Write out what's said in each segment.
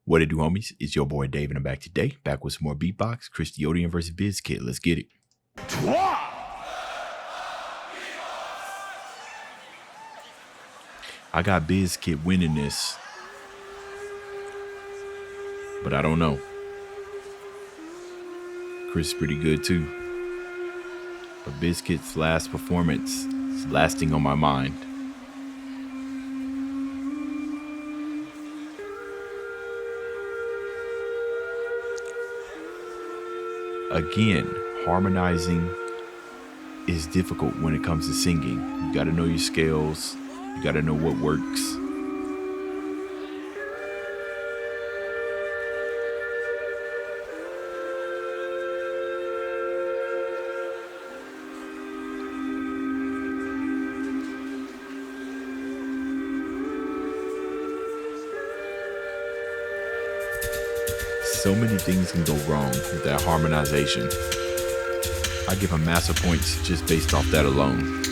What it do, homies? It's your boy Dave, and I'm back today. Back with some more Beatbox, TheOdian versus BizKit. Let's get it. I got BizKit winning this, but I don't know. Chris is pretty good too. But BizKit's last performance is lasting on my mind. Again, harmonizing is difficult when it comes to singing. You got to know your scales. You got to know what works. So many things can go wrong with that harmonization. I give him massive points just based off that alone.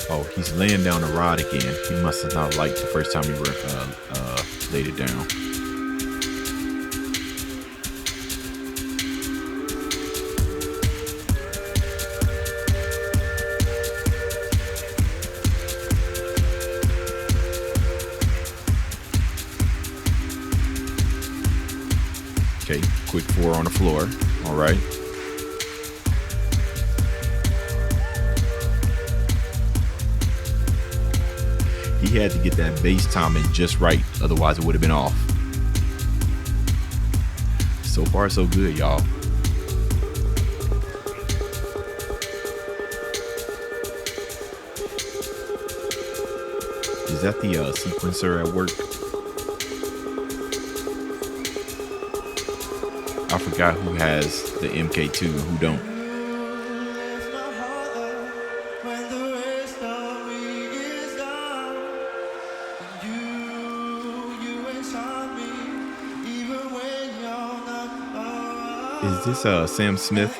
Oh, he's laying down the rod again. He must have not liked the first time he laid it down. Okay, quick 4 on the floor. All right. He had to get that bass timing just right, otherwise it would have been off. So far, so good, y'all. Is that the sequencer at work? I forgot who has the MK2 and who don't. Is this Sam Smith?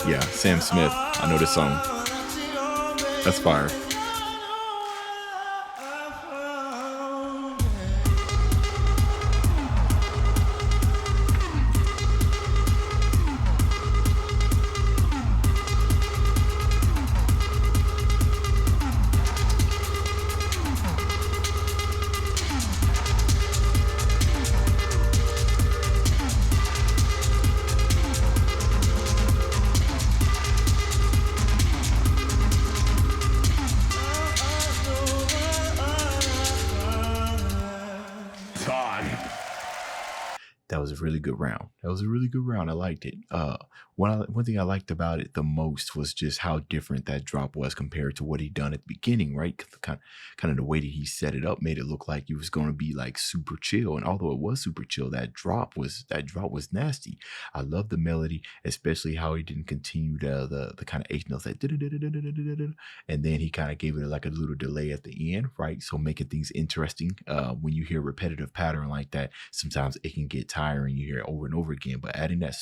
Yeah, Sam Smith. I know this song. That's fire. That was a really good round. I liked it. One thing I liked about it the most was just how different that drop was compared to what he'd done at the beginning, right? Kind of the way that he set it up made it look like he was going to be like super chill. And although it was super chill, that drop was nasty. I love the melody, especially how he didn't continue the kind of eighth notes that and then he kind of gave it like a little delay at the end, right? So making things interesting. When you hear repetitive pattern like that, sometimes it can get tiring. You hear it over and over again, but adding that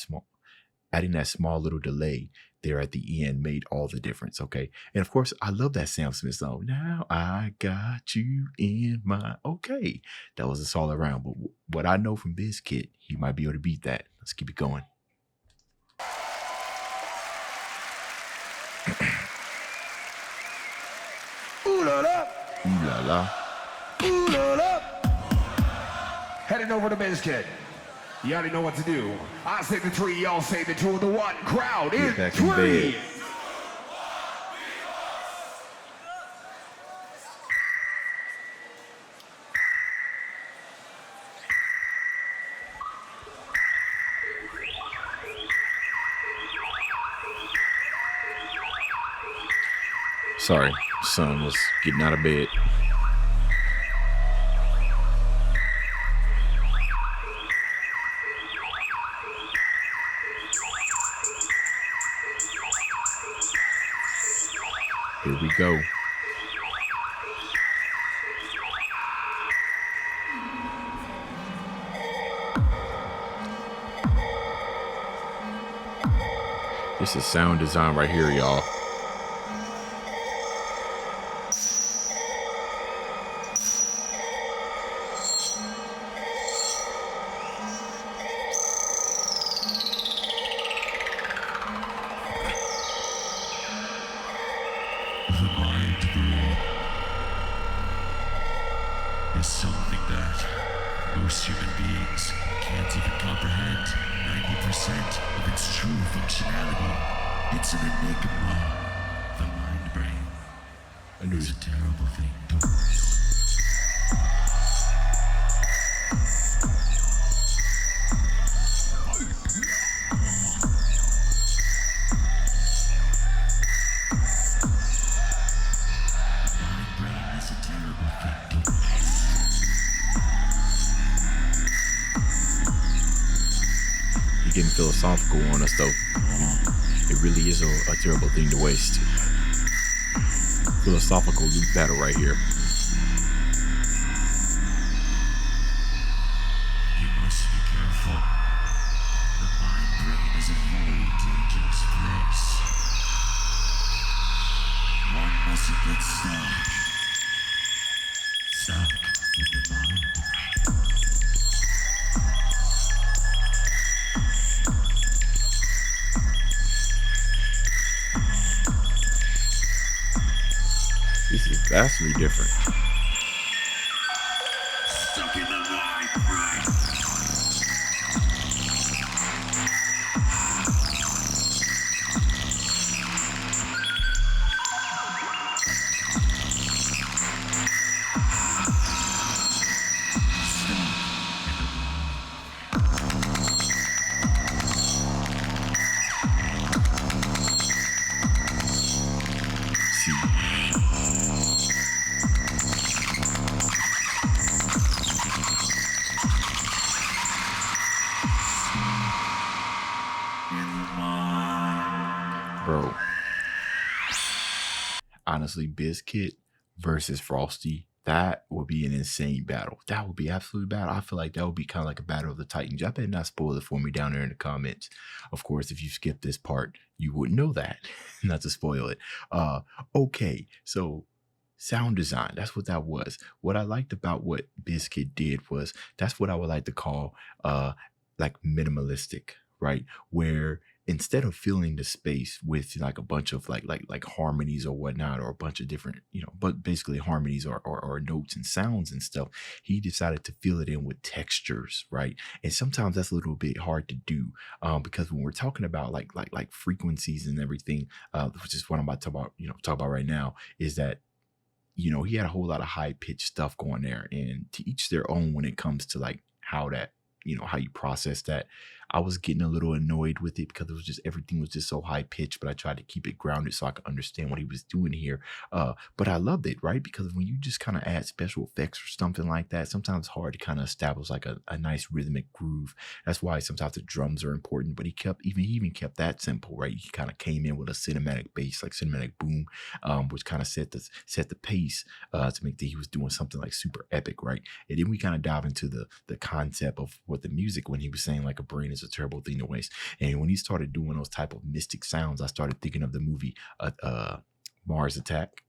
small little delay there at the end made all the difference. Okay. And of course, I love that Sam Smith song. Now I got you in my, okay. That was a solid round, but what I know from BizKit, he might be able to beat that. Let's keep it going. Ooh la la. Ooh la la. Ooh la la. Heading over to BizKit. You already know what to do. I say the 3, y'all say the 2, the 1. Crowd in 3. Sorry, son was getting out of bed. Here we go. This is sound design right here, y'all. Is something that most human beings can't even comprehend 90% of its true functionality. It's an enigma. The mind brain is a terrible thing to waste. The mind brain is a terrible thing to waste. Getting philosophical on us though. It really is a terrible thing to waste. Philosophical loop battle right here. You must be careful. The mind brain is a very dangerous place. One mustn't get stuck in the mind brain. This is vastly different. Stuck in the mind brain. Bro, honestly, BizKit versus Frosty, that would be an insane battle. That would be absolute battle. I feel like that would be kind of like a battle of the Titans. I better not spoil it for me down there in the comments. Of course, if you skip this part, you wouldn't know that. Not to spoil it. Okay, so sound design, that's what that was. What I liked about what BizKit did was that's what I would like to call like minimalistic, right? Where instead of filling the space with like a bunch of like harmonies or whatnot, or a bunch of different, but basically harmonies or notes and sounds and stuff, he decided to fill it in with textures, right? And sometimes that's a little bit hard to do, because when we're talking about like frequencies and everything, which is what I'm about to talk about right now, is that he had a whole lot of high pitched stuff going there, and to each their own when it comes to like how that, how you process that. I was getting a little annoyed with it because it was just, everything was just so high pitched, but I tried to keep it grounded so I could understand what he was doing here. But I loved it, right? Because when you just kind of add special effects or something like that, sometimes it's hard to kind of establish like a nice rhythmic groove. That's why sometimes the drums are important, but he even kept that simple, right? He kind of came in with a cinematic bass, like cinematic boom, which kind of set the pace to make that he was doing something like super epic, right? And then we kind of dive into the concept of what the music, when he was saying like a brain is a terrible thing to waste. And when he started doing those type of mystic sounds, I started thinking of the movie Mars Attack.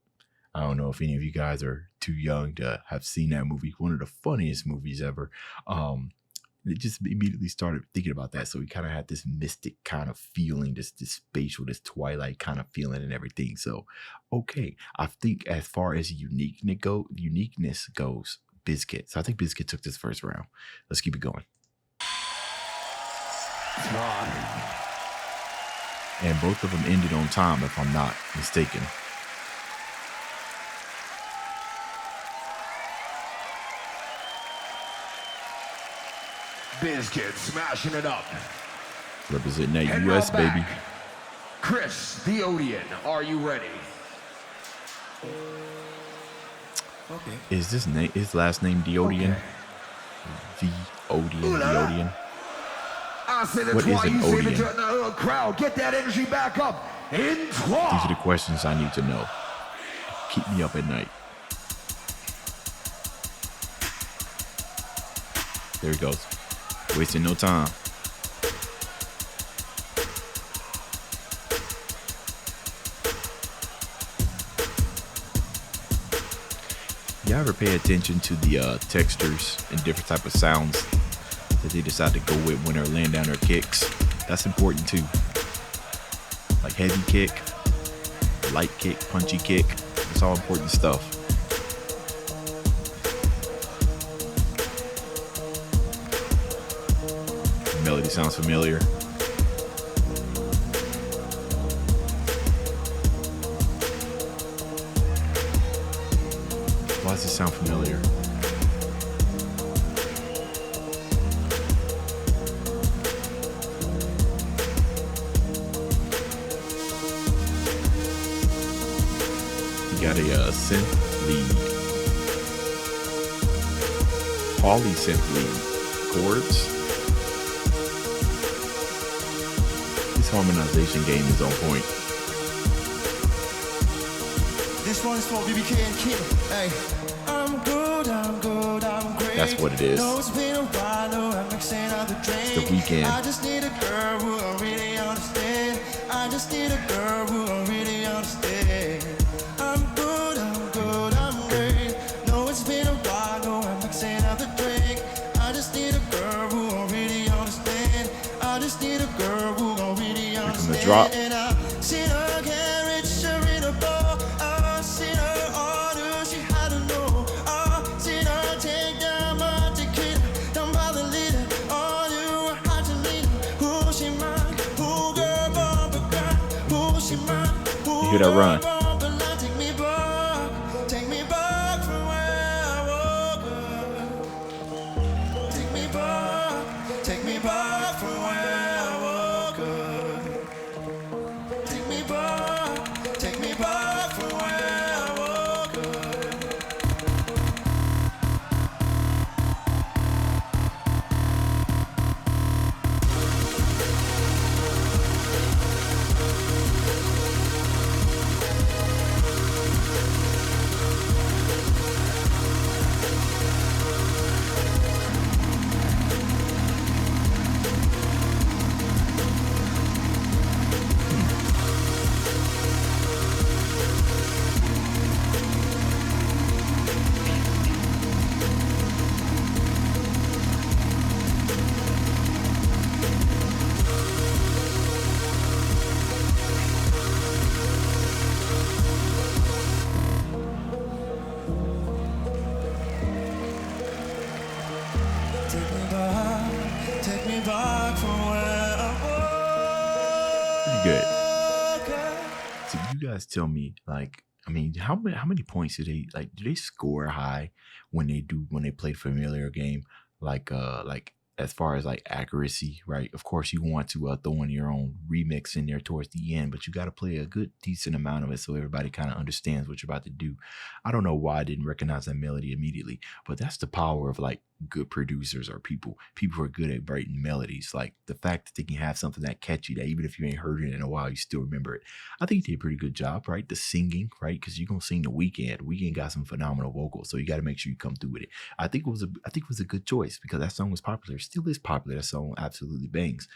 I don't know if any of you guys are too young to have seen that movie. One of the funniest movies ever. It just immediately started thinking about that. So he kind of had this mystic kind of feeling, this spatial, this twilight kind of feeling and everything. So, okay, I think as far as uniqueness goes, BizKit. So I think BizKit took this first round. Let's keep it going. And both of them ended on time, if I'm not mistaken. BizKit smashing it up. Representing that And US, now back. baby. Chris, TheOdian, are you ready? Okay. Is his last name TheOdian? Okay. TheOdian. I said it What is twice, an you see Odin? the crowd. Get that energy back up. In These are the questions I need to know. Keep me up at night. There he goes. Wasting no time. ever pay attention to the textures and different type of sounds that they decide to go with when they're laying down their kicks? That's important too. Like heavy kick, light kick, punchy kick. It's all important stuff. Melody sounds familiar. Why does it sound familiar? You got a synth lead. Poly synth lead. Chords. This harmonization game is on point. This one's for BBK and Kim. Hey, I'm good, I'm great. That's what it is. No, it's been a while, no, I'm mixing out the drink. It's the weekend. I just need a girl who will really understand. I just need a girl who will really understand. I'm good, I'm great. No, it's been a while, no, I'm mixing out the drink. I just need a girl who will really understand. I just need a girl who will really understand. The drop. And I see her carriage, her in a bar. I seen her order, she had to know. I seen her take down my tequila, down by the liter. Order, I had to leave her. Who she mine? Who girl, bumper girl? Who she mine? Who You hear that run? bumper line? Take me back from where I woke up. Take me back from where I woke up. Take me back from where I woke up. Take me back from where I Pretty good. woke up. So you guys tell me, like, I mean, how many points do they score high when they play familiar game? Like as far as like accuracy, right? Of course, you want to throw in your own remix in there towards the end, but you got to play a good, decent amount of it so everybody kind of understands what you're about to do. I don't know why I didn't recognize that melody immediately, but that's the power of like good producers or people who are good at writing melodies. Like the fact that they can have something that catchy that even if you ain't heard it in a while, you still remember it. I think he did a pretty good job, right? The singing, right? Because you're gonna sing The Weeknd. Weeknd got some phenomenal vocals, so you got to make sure you come through with it. I think it was a good choice because that song was popular. It still is popular. That song absolutely bangs.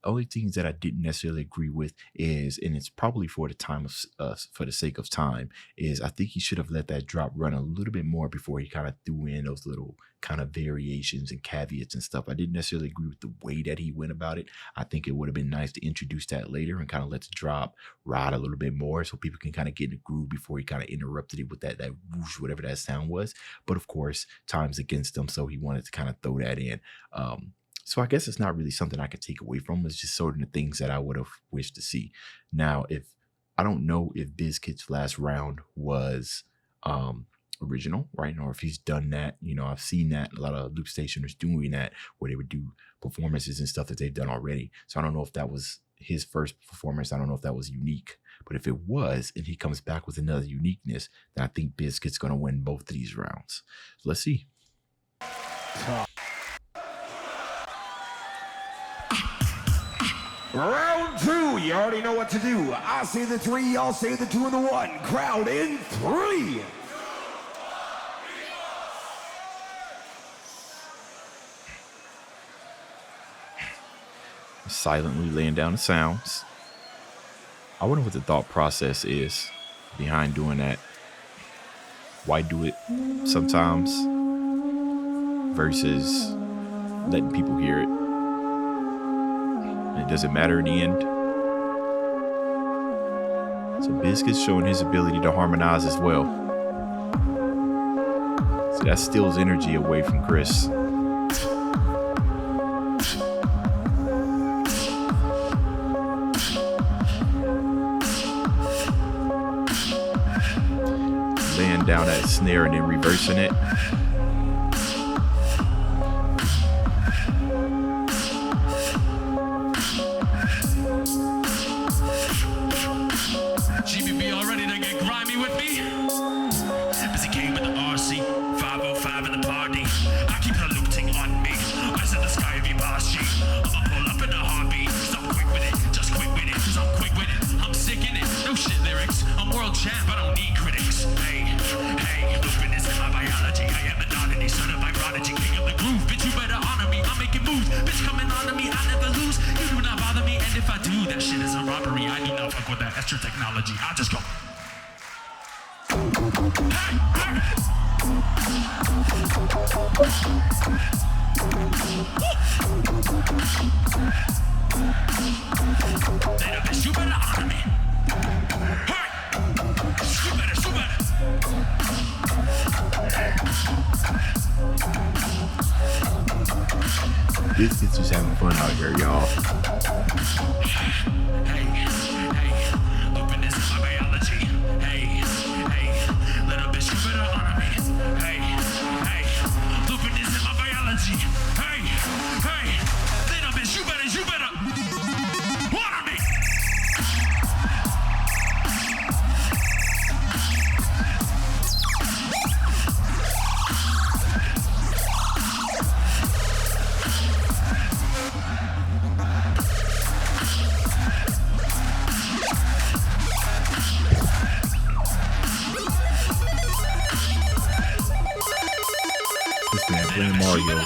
Only things that I didn't necessarily agree with is, and it's probably for the sake of time, is I think he should have let that drop run a little bit more before he kind of threw in those little kind of variations and caveats and stuff. I didn't necessarily agree with the way that he went about it. I think it would have been nice to introduce that later and kind of let the drop ride a little bit more so people can kind of get in the groove before he kind of interrupted it with that whoosh, whatever that sound was. But of course, time's against him, so he wanted to kind of throw that in. So I guess it's not really something I could take away from. It's just sort of the things that I would have wished to see. Now, I don't know if BizKit's last round was original, right? Or if he's done that. You know, I've seen that. A lot of loop stationers doing that where they would do performances and stuff that they've done already. So I don't know if that was his first performance. I don't know if that was unique. But if it was, and he comes back with another uniqueness, then I think BizKit's going to win both of these rounds. So let's see. Round two, you already know what to do. I say the three, y'all say the two and the one. Crowd in 3. Silently laying down the sounds. I wonder what the thought process is behind doing that. why do it sometimes versus letting people hear it. And it doesn't matter in the end. So Biscuit's showing his ability to harmonize as well. So that steals energy away from Chris. Laying down that snare and then reversing it. GBB all ready to get grimy with me? BizKit with the RC, 505 in the party. I keep polluting on me. Eyes in the sky if you pass G. I'ma pull up in a heartbeat. Cause I'm quick with it, just quick with it. Cause I'm quick with it, I'm sick in it. No shit lyrics, I'm world champ, I don't need critics. Hey, hey, lupin is in my biology. I am an oddity, certified prodigy, king of the groove. Bitch, you better honor me, I'm making moves. Bitch, coming on to me, I never lose. You do not bother me, and if I do, that shit is a robbery. I do not fuck with that extra technology. I just go. Little bitch, you better honor me. Hey! You better. Biscuit's just having fun out here, y'all. Hey, lupin is in my biology. Hey, little bitch, you better honor me. Hey, lupin is in my biology. Hey, little bitch, you better honor me. This man playing Mario.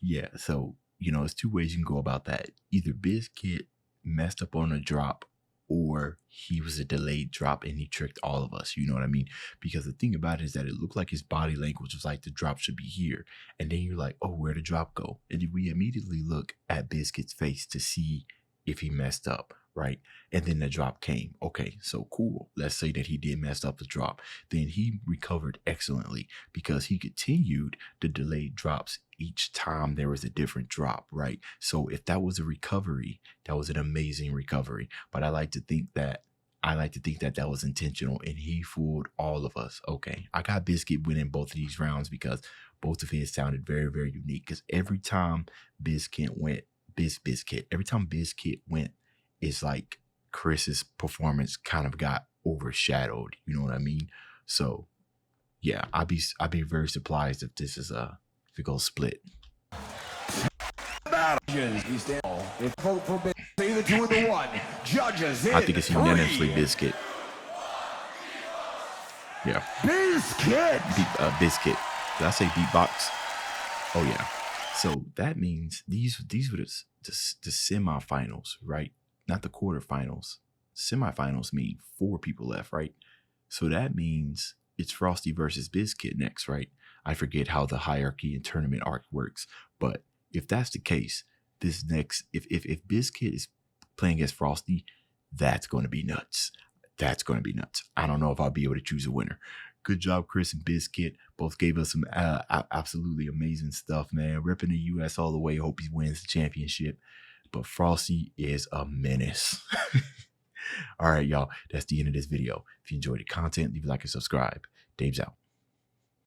Yeah, so, there's two ways you can go about that. Either BizKit messed up on a drop, or he was a delayed drop and he tricked all of us, you know what I mean? Because the thing about it is that it looked like his body language was like the drop should be here. And then you're like, oh, where'd the drop go? And then we immediately look at BizKit's face to see if he messed up, right? And then the drop came. Okay, so cool. Let's say that he did mess up the drop. Then he recovered excellently because he continued the delayed drops each time there was a different drop, right? So if that was a recovery, that was an amazing recovery. But I like to think that that was intentional and he fooled all of us. Okay, I got Biscuit winning both of these rounds because both of his sounded very, very unique. Because every time Biscuit went, it's like Chris's performance kind of got overshadowed. You know what I mean? So yeah, I'd be very surprised if this is if it goes split. If vote for say the 2 and the 1. Judges in I think it's unanimously Biscuit. Yeah. Biscuit. Biscuit. Did I say Beatbox? Oh yeah. So that means these were the semifinals, right? Not the quarterfinals. Semifinals mean 4 people left, right? So that means it's Frosty versus BizKit next, right? I forget how the hierarchy and tournament arc works, but if that's the case, this next, if BizKit is playing against Frosty, that's going to be nuts. That's going to be nuts. I don't know if I'll be able to choose a winner. Good job, Chris and BizKit. Both gave us some absolutely amazing stuff, man. Ripping the U.S. all the way. Hope he wins the championship. But Frosty is a menace. All right, y'all. That's the end of this video. If you enjoyed the content, leave a like and subscribe. Dave's out.